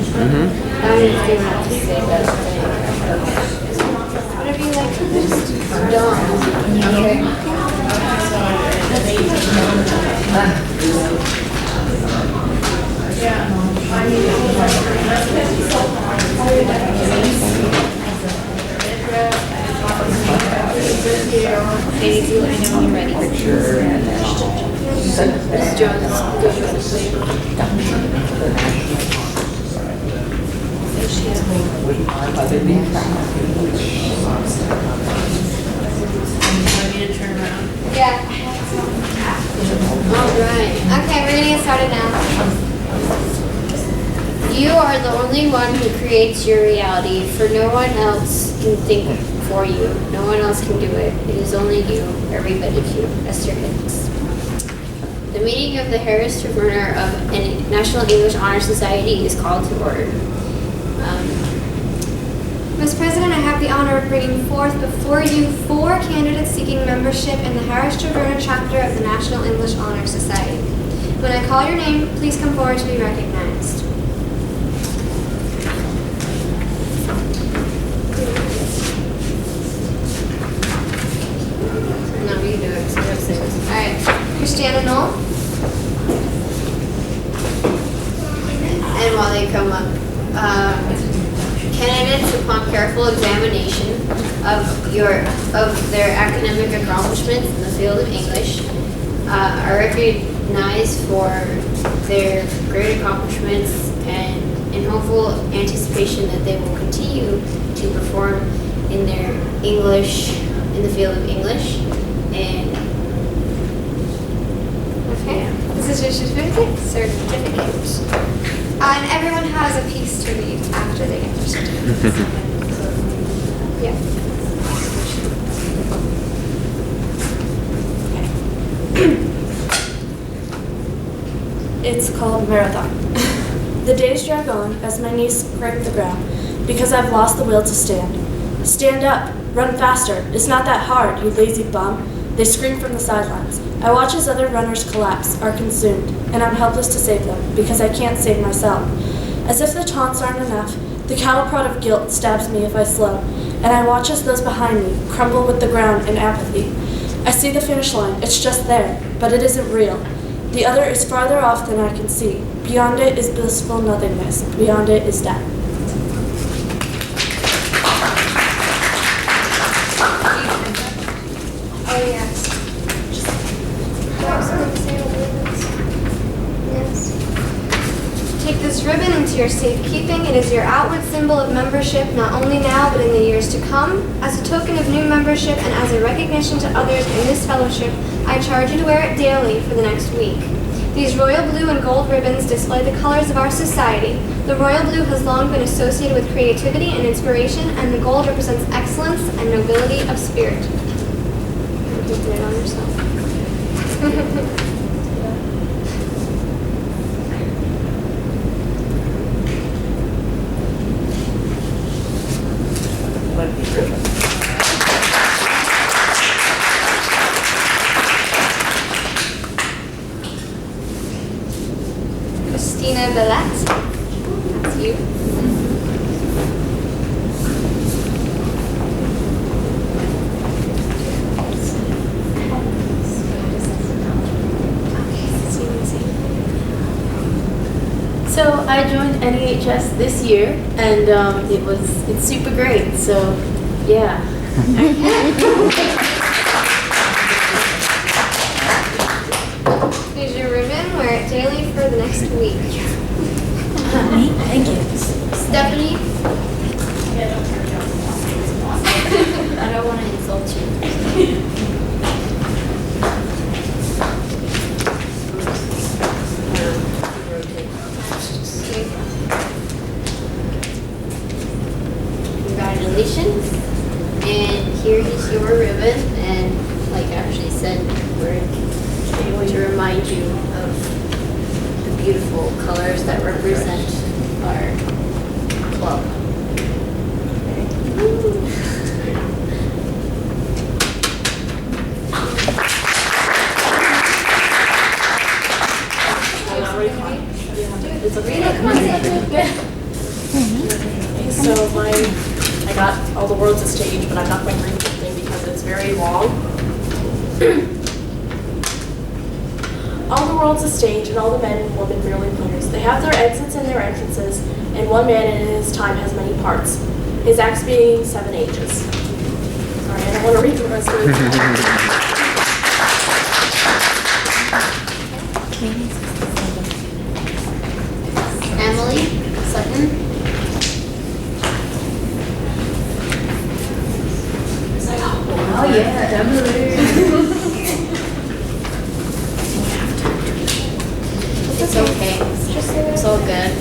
I'm just doing what to say that thing. Whatever you like, just don't. Okay. Daisy, let me know when you're ready. Miss Jones, yeah. Alright. Okay, we're gonna get started now. You are the only one who creates your reality, for no one else can think for you. No one else can do it. It is only you, every bit of you. Esther Hicks. The meeting of the Harris Taverner of National English Honor Society is called to order. Mr. President, I have the honor of bringing forth before you 4 candidates seeking membership in the Harris Taverner chapter of the National English Honor Society. When I call your name, please come forward to be recognized. No, you do it. So you have to say this. All right, Kristina Noll. And while they come up, candidates, upon careful examination of their academic accomplishments in the field of English, are recognized for their great accomplishments and in hopeful anticipation that they will continue to perform in their English, in the field of English. And Okay, yeah. this is your certificate. And everyone has a piece to read after they get their certificates. Yeah. It's called Marathon. The days drag on as my knees scrape the ground because I've lost the will to stand. Stand up, run faster, it's not that hard, you lazy bum. They scream from the sidelines. I watch as other runners collapse, are consumed, and I'm helpless to save them because I can't save myself. As if the taunts aren't enough, the cattle prod of guilt stabs me if I slow, and I watch as those behind me crumble with the ground in apathy. I see the finish line, it's just there, but it isn't real. The other is farther off than I can see. Beyond it is blissful nothingness. Beyond it is death. Oh, yes. Yes. Take this ribbon into your safekeeping. It is your outward symbol of membership, not only now, but in the years to come. As a token of new membership and as a recognition to others in this fellowship, I charge you to wear it daily for the next week. These royal blue and gold ribbons display the colors of our society. The royal blue has long been associated with creativity and inspiration, and the gold represents excellence and nobility of spirit. You did it on yourself. Kristina Billette. That's you. So I joined NEHS this year, and it's super great. So yeah. Here's your ribbon. Wear it daily for the next week. Thank you. Stephanie? I don't want to insult you. Congratulations. And here is your ribbon. And like Ashley said, we're going to remind you of the beautiful colors that represent our club. It's okay. Come on, So I got All the World's a Stage, but I'm not going to read the thing because it's very long. All the world's a stage, and all the men and women merely players. They have their exits and their entrances, and one man in his time has many parts. His acts being 7 ages. Sorry, I don't want to read the rest of it. Emily Sutton. Oh yeah, Emily. It's okay. It's all good.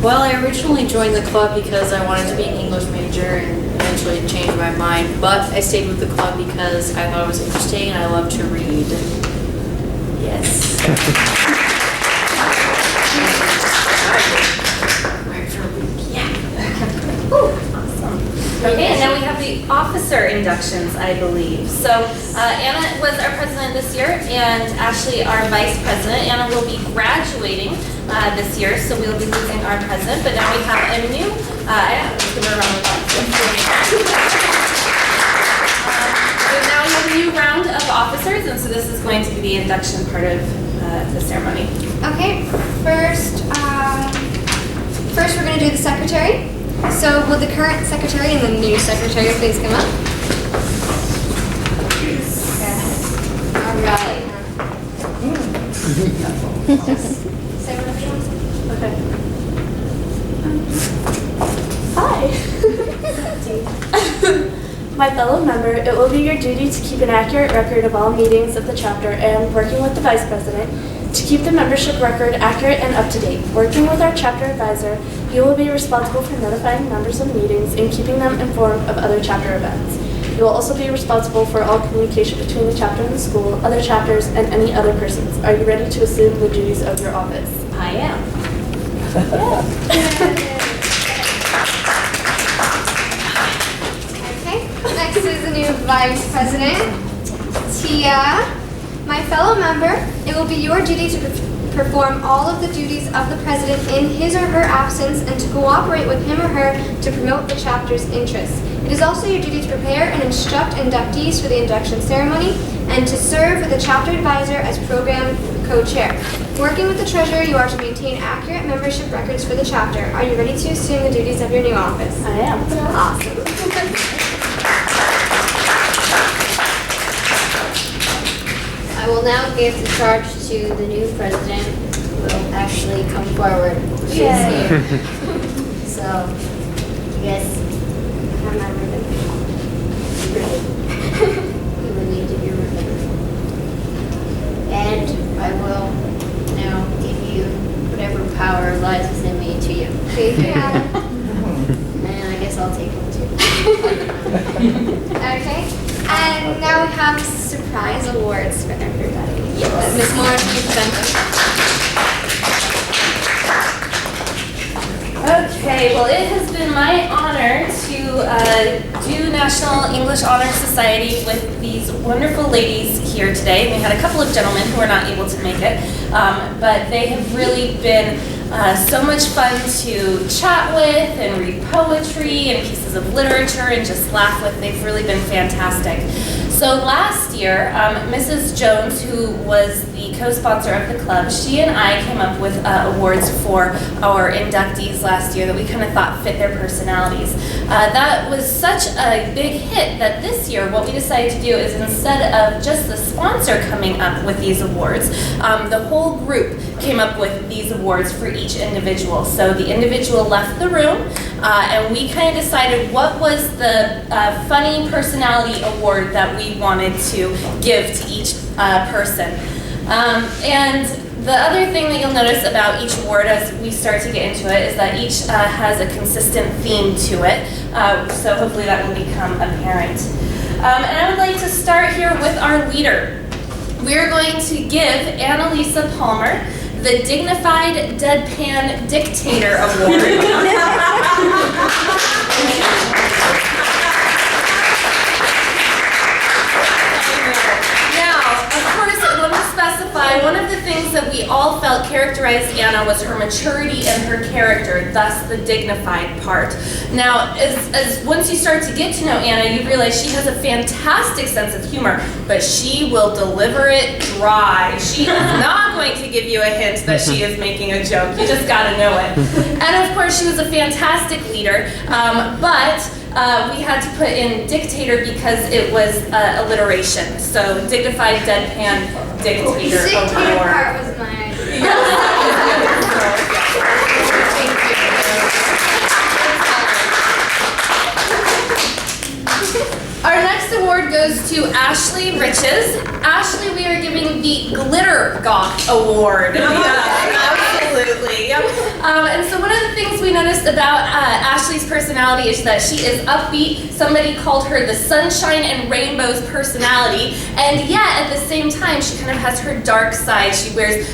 Well, I originally joined the club because I wanted to be an English major and eventually changed my mind. But I stayed with the club because I thought it was interesting and I love to read. Yes. Okay, and then we have the officer inductions, I believe. So Anna was our president this year, and Ashley our vice president. Anna will be graduating this year, so we'll be losing our president. But now we have a new, so now we have a new round of officers, and so this is going to be the induction part of the ceremony. Okay, first we're going to do the secretary. So will the current secretary and the new secretary please come up? All right. Say whatever you want to say. Okay. Hi. My fellow member, it will be your duty to keep an accurate record of all meetings of the chapter and, working with the vice president, to keep the membership record accurate and up to date. Working with our chapter advisor, you will be responsible for notifying members of meetings and keeping them informed of other chapter events. You will also be responsible for all communication between the chapter and the school, other chapters, and any other persons. Are you ready to assume the duties of your office? I am. Okay, next is the new vice president, Tia. My fellow member, it will be your duty to perform all of the duties of the president in his or her absence and to cooperate with him or her to promote the chapter's interests. It is also your duty to prepare and instruct inductees for the induction ceremony and to serve with the chapter advisor as program co-chair. Working with the treasurer, you are to maintain accurate membership records for the chapter. Are you ready to assume the duties of your new office? I am. Awesome. I will now give the charge to the new president, who will actually come forward. She's here. So, you guys have my ribbon. You will need to be ribbon. And I will now give you whatever power lies within me to you. Okay, you have it. And I guess I'll take one too. Okay, and now we have surprise awards for everybody. Yes. Ms. Morris, will you present them? Okay, well, it has been my honor to do National English Honor Society with these wonderful ladies here today. We had a couple of gentlemen who were not able to make it, but they have really been so much fun to chat with and read poetry and pieces of literature and just laugh with. They've really been fantastic. So last year, Mrs. Jones, who was the co-sponsor of the club, she and I came up with awards for our inductees last year that we kind of thought fit their personalities. That was such a big hit that this year what we decided to do is, instead of just the sponsor coming up with these awards, the whole group came up with these awards for each individual. So the individual left the room, and we kind of decided what was the funny personality award that we wanted to give to each person. And the other thing that you'll notice about each award as we start to get into it is that each has a consistent theme to it. So hopefully that will become apparent. And I would like to start here with our leader. We're going to give Annalisa Palmer the Dignified Deadpan Dictator Award. Now, of course, I want to specify one of the things that we all felt characterized Anna was her maturity and her character, thus the dignified part. Now, as once you start to get to know Anna, you realize she has a fantastic sense of humor, but she will deliver it dry. She is not going to give you a hint that she is making a joke. You just gotta know it. And of course, she was a fantastic leader, but we had to put in dictator because it was alliteration. So dignified, deadpan, dictator. Dictator part was my idea. Our next award goes to Ashley Riches. Ashley, we are giving the Glitter Goth Award. Absolutely. Yep. And so one of the things we noticed about Ashley's personality is that she is upbeat. Somebody called her the sunshine and rainbows personality, and yet at the same time she kind of has her dark side. She wears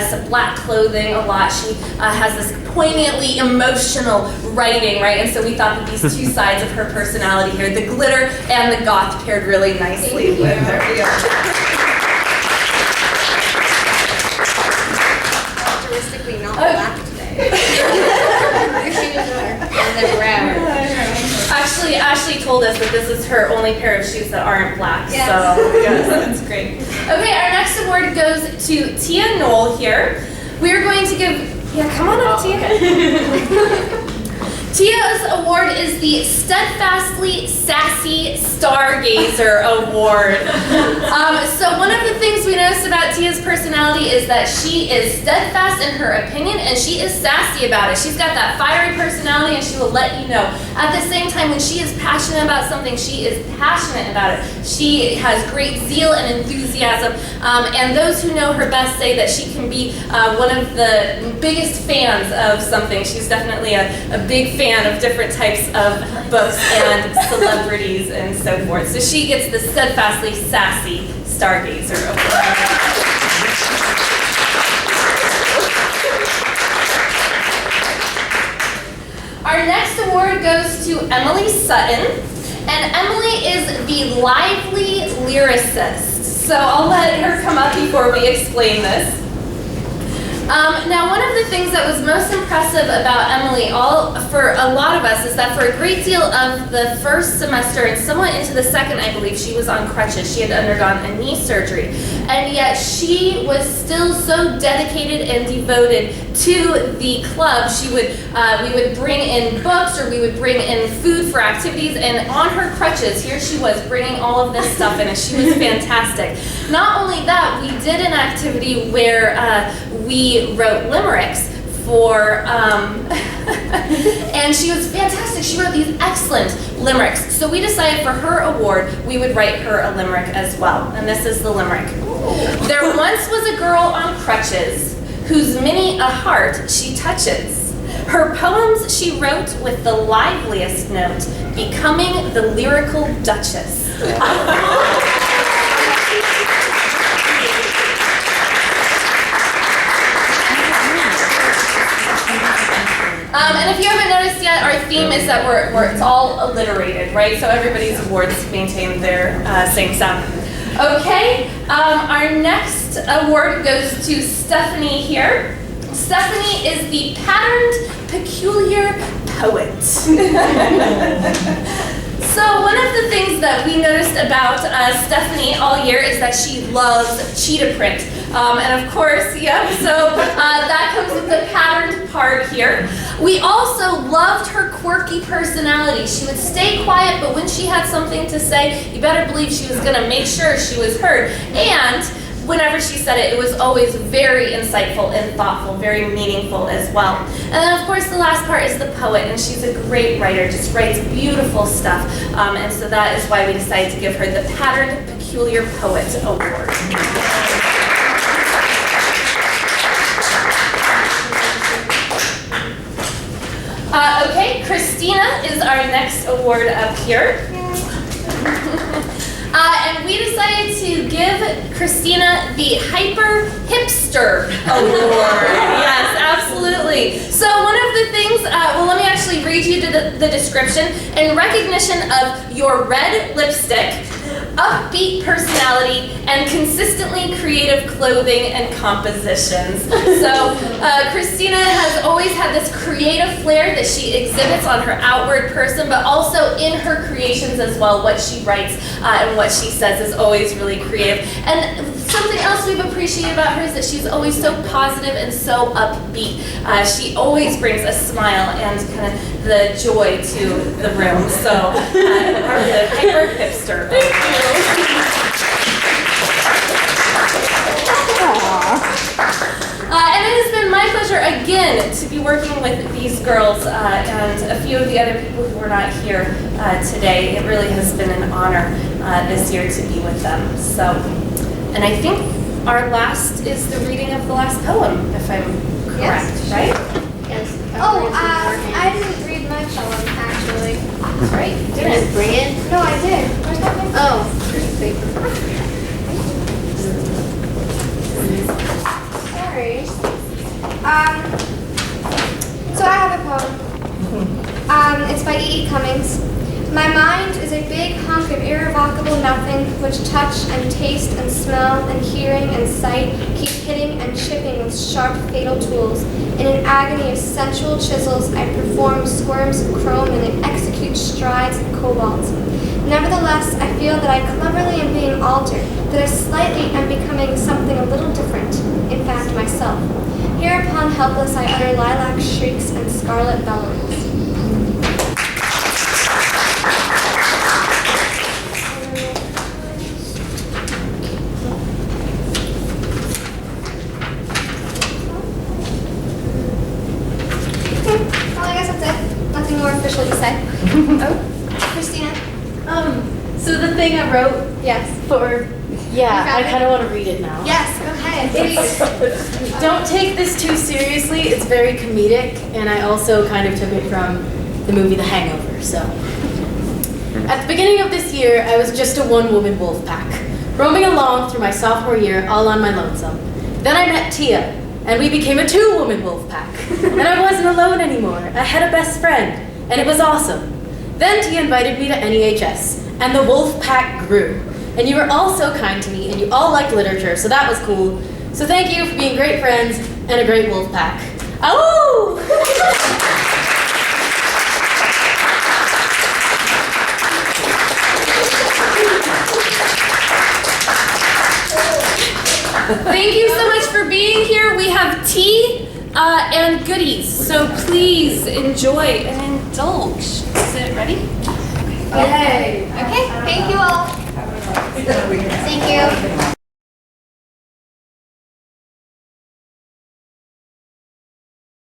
some black clothing a lot. She has this poignantly emotional writing, right? And so we thought that these two sides of her personality here, the glitter and the goth, paired really nicely with her. Characteristically not black today. On the brown. Actually, Ashley told us that this is her only pair of shoes that aren't black, Yes. so yes, that's great. Okay, our next award goes to Tia Noll here. We're going to give, come on up, Tia. Tia's award is the Steadfastly Sassy Stargazer Award. So one of the things we noticed about Tia's personality is that she is steadfast in her opinion and she is sassy about it. She's got that fiery personality and she will let you know. At the same time, when she is passionate about something, she is passionate about it. She has great zeal and enthusiasm, and those who know her best say that she can be one of the biggest fans of something. She's definitely a big fan of different types of books and celebrities and so forth. So she gets the Steadfastly Sassy Stargazer Award. Our next award goes to Emily Sutton, and Emily is the lively lyricist. So I'll let her come up before we explain this. Now, one of the things that was most impressive about Emily, for a lot of us, is that for a great deal of the first semester and somewhat into the second, I believe, she was on crutches. She had undergone a knee surgery. And yet she was still so dedicated and devoted to the club. We would bring in books or we would bring in food for activities, and on her crutches, here she was bringing all of this stuff in, and she was fantastic. Not only that, we did an activity where we wrote limericks for, and she was fantastic. She wrote these excellent limericks. So we decided for her award, we would write her a limerick as well. And this is the limerick. There once was a girl on crutches, whose many a heart she touches. Her poems she wrote with the liveliest note, becoming the lyrical duchess. And if you haven't noticed yet, our theme is that it's all alliterated, right? So everybody's awards maintain their same sound. Okay, our next award goes to Stephanie here. Stephanie is the Patterned Peculiar Poet. So one of the things that we noticed about Stephanie all year is that she loves cheetah print. And of course, so that comes with the patterned part here. We also loved her quirky personality. She would stay quiet, but when she had something to say, you better believe she was gonna make sure she was heard. And whenever she said it, it was always very insightful and thoughtful, very meaningful as well. And then of course the last part is the poet, and she's a great writer, just writes beautiful stuff. And so that is why we decided to give her the Patterned Peculiar Poet Award. Okay, Kristina is our next award up here. And we decided to give Kristina the Hyper Hipster Award. Yes, absolutely. So one of the things, let me actually read you the description. In recognition of your red lipstick, upbeat personality, and consistently creative clothing and compositions. So Kristina has always had this creative flair that she exhibits on her outward person, but also in her creations as well. What she writes and what she says is always really creative. And something else we've appreciated about her is that she's always so positive and so upbeat. She always brings a smile and kind of the joy to the room. So, the hyper hipster. And it has been my pleasure again to be working with these girls and a few of the other people who are not here today. It really has been an honor this year to be with them. So, and I think our last is the reading of the last poem, if I'm correct, Yes. right? Yes. Oh, I didn't read my poem, actually. That's right. Didn't bring it. No, I did. Where's that thing? Oh, there's a paper. Sorry. So I have a poem. It's by E.E. Cummings. My mind is a big hunk of irrevocable nothing which touch and taste and smell and hearing and sight keep hitting and chipping with sharp fatal tools. In an agony of sensual chisels I perform squirms of chrome and execute strides of cobalt. Nevertheless, I feel that I cleverly am being altered, that I slightly am becoming something a little different, in fact myself. Hereupon helpless I utter lilac shrieks and scarlet bellowings. Well, I guess that's it. Nothing more official to say. Oh, Kristina? So the thing I wrote Yes. for, I kind of want to read it now. Yes, go ahead. Please. Don't take this too seriously. It's very comedic, and I also kind of took it from the movie The Hangover. So, at the beginning of this year, I was just a one-woman wolf pack, roaming along through my sophomore year all on my lonesome. Then I met Tia, and we became a two-woman wolf pack. And I wasn't alone anymore. I had a best friend, and it was awesome. Then Tia invited me to NEHS, and the wolf pack grew. And you were all so kind to me, and you all liked literature, so that was cool. So thank you for being great friends and a great wolf pack. Oh! Thank you so much for being here. We have tea and goodies, so please enjoy and indulge. Is it ready? Okay. Okay, thank you all. Thank you.